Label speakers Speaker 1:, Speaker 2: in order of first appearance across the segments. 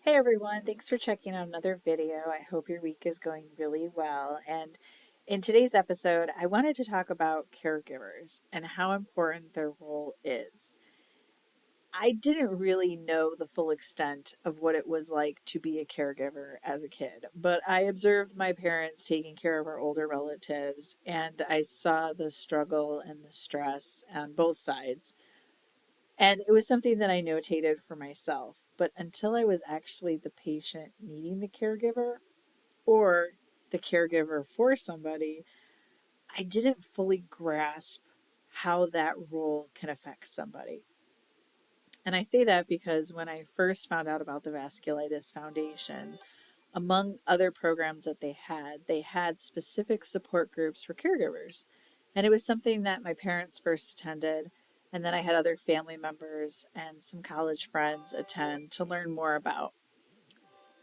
Speaker 1: Hey everyone, thanks for checking out another video. I hope your week is going really well. And in today's episode, I wanted to talk about caregivers and how important their role is. I didn't really know the full extent of what it was like to be a caregiver as a kid, but I observed my parents taking care of our older relatives and I saw the struggle and the stress on both sides. And it was something that I notated for myself. But until I was actually the patient needing the caregiver or the caregiver for somebody, I didn't fully grasp how that role can affect somebody. And I say that because when I first found out about the Vasculitis Foundation, among other programs that they had specific support groups for caregivers. And it was something that my parents first attended. And then I had other family members and some college friends attend to learn more about.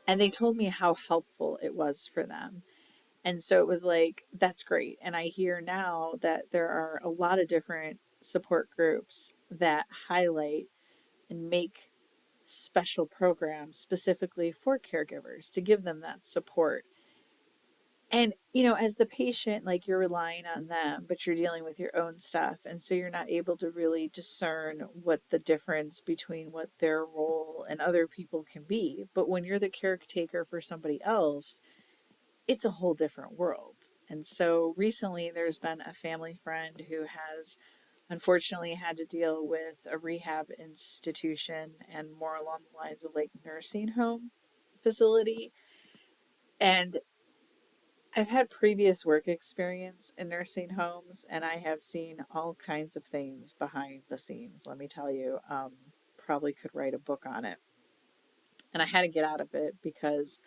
Speaker 1: And they told me how helpful it was for them. And so it was like, that's great. And I hear now that there are a lot of different support groups that highlight and make special programs specifically for caregivers to give them that support. And, as the patient, like you're relying on them, but you're dealing with your own stuff. And so you're not able to really discern what the difference between what their role and other people can be. But when you're the caretaker for somebody else, it's a whole different world. And so recently there's been a family friend who has unfortunately had to deal with a rehab institution and more along the lines of like nursing home facility. And I've had previous work experience in nursing homes, and I have seen all kinds of things behind the scenes. Let me tell you, probably could write a book on it. And I had to get out of it because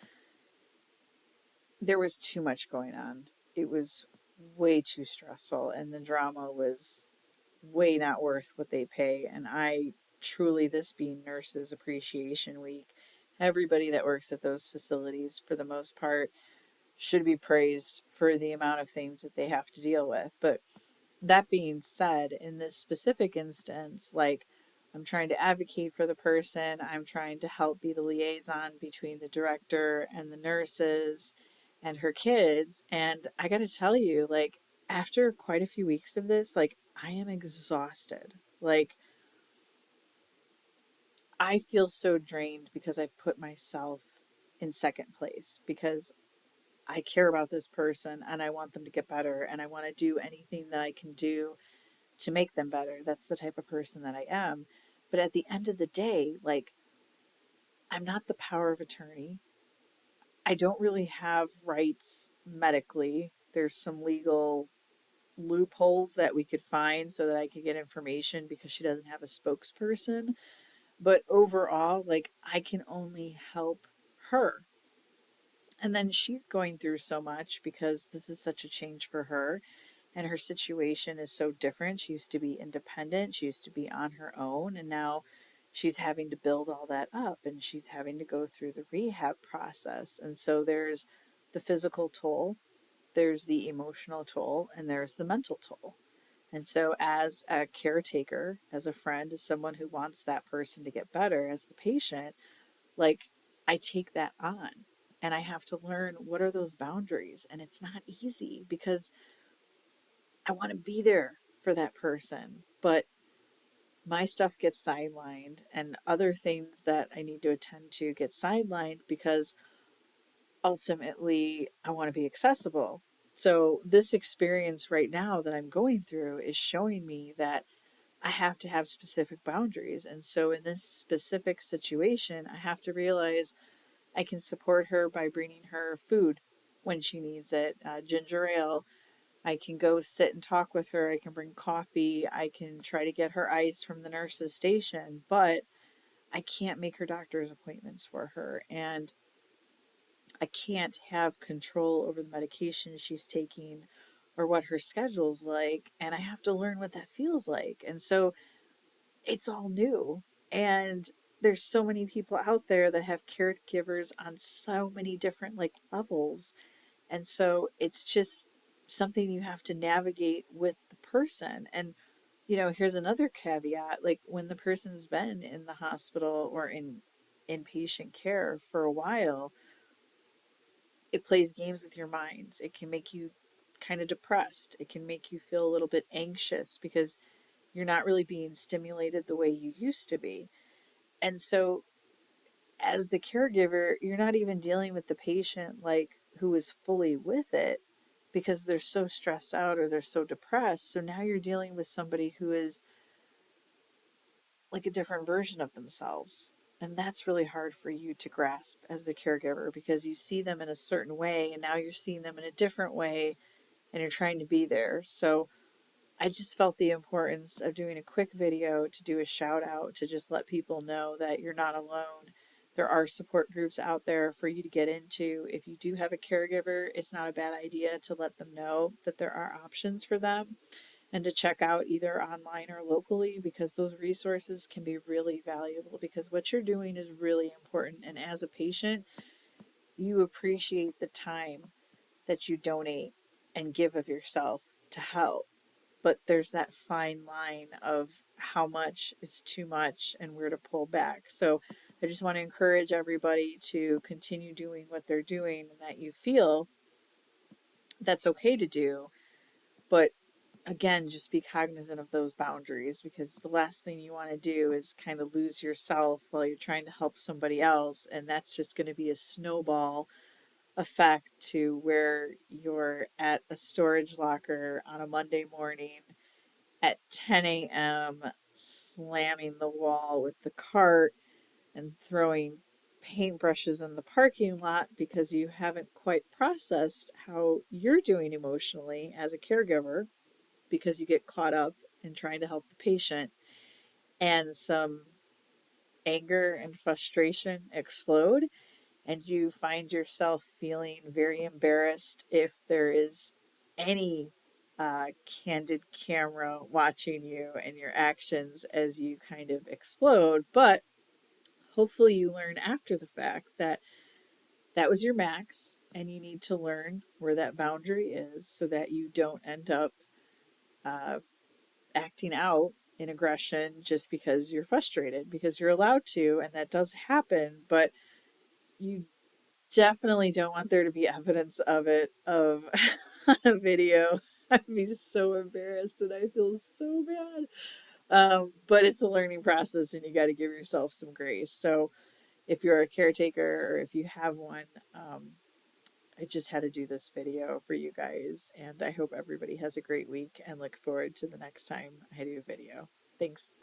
Speaker 1: there was too much going on. It was way too stressful, and the drama was way not worth what they pay. And I truly, this being Nurses Appreciation Week, everybody that works at those facilities, for the most part, should be praised for the amount of things that they have to deal with. But that being said, in this specific instance, like I'm trying to advocate for the person, I'm trying to help be the liaison between the director and the nurses and her kids. And I got to tell you, like, after quite a few weeks of this, like, I am exhausted. Like, I feel so drained because I've put myself in second place because I care about this person and I want them to get better and I want to do anything that I can do to make them better. That's the type of person that I am. But at the end of the day, like, I'm not the power of attorney. I don't really have rights medically. There's some legal loopholes that we could find so that I could get information because she doesn't have a spokesperson. But overall, like, I can only help her. And then she's going through so much because this is such a change for her. And her situation is so different. She used to be independent, she used to be on her own, and now she's having to build all that up and she's having to go through the rehab process. And so there's the physical toll, there's the emotional toll, and there's the mental toll. And so, as a caretaker, as a friend, as someone who wants that person to get better, as the patient, like, I take that on and I have to learn what are those boundaries. And it's not easy because I want to be there for that person, but my stuff gets sidelined and other things that I need to attend to get sidelined because ultimately I want to be accessible. So, this experience right now that I'm going through is showing me that I have to have specific boundaries. And so, in this specific situation, I have to realize I can support her by bringing her food when she needs it, ginger ale. I can go sit and talk with her. I can bring coffee. I can try to get her ice from the nurse's station, but I can't make her doctor's appointments for her. And I can't have control over the medication she's taking or what her schedule's like. And I have to learn what that feels like. And so it's all new. And there's so many people out there that have caregivers on so many different like levels. And so it's just something you have to navigate with the person. And, here's another caveat, like when the person's been in the hospital or inpatient care for a while, it plays games with your minds. It can make you kind of depressed. It can make you feel a little bit anxious because you're not really being stimulated the way you used to be. And so, as the caregiver, you're not even dealing with the patient like who is fully with it because they're so stressed out or they're so depressed. So now you're dealing with somebody who is like a different version of themselves. And that's really hard for you to grasp as the caregiver because you see them in a certain way and now you're seeing them in a different way and you're trying to be there. So I just felt the importance of doing a quick video to do a shout out to just let people know that you're not alone. There are support groups out there for you to get into. If you do have a caregiver, it's not a bad idea to let them know that there are options for them and to check out either online or locally because those resources can be really valuable because what you're doing is really important. And as a patient, you appreciate the time that you donate and give of yourself to help. But there's that fine line of how much is too much and where to pull back. So I just want to encourage everybody to continue doing what they're doing and that you feel that's okay to do. But again, just be cognizant of those boundaries because the last thing you want to do is kind of lose yourself while you're trying to help somebody else. And that's just going to be a snowball effect to where you're at a storage locker on a Monday morning at 10 a.m., slamming the wall with the cart and throwing paintbrushes in the parking lot because you haven't quite processed how you're doing emotionally as a caregiver because you get caught up in trying to help the patient and some anger and frustration explode and you find yourself feeling very embarrassed if there is any candid camera watching you and your actions as you kind of explode. But hopefully, you learn after the fact that that was your max, and you need to learn where that boundary is so that you don't end up uh, acting out in aggression just because you're frustrated, because you're allowed to, and that does happen, but you definitely don't want there to be evidence of it of on a video. I'd be so embarrassed and I feel so bad. But it's a learning process and you got to give yourself some grace. So if you're a caretaker or if you have one, I just had to do this video for you guys and I hope everybody has a great week and look forward to the next time I do a video. Thanks.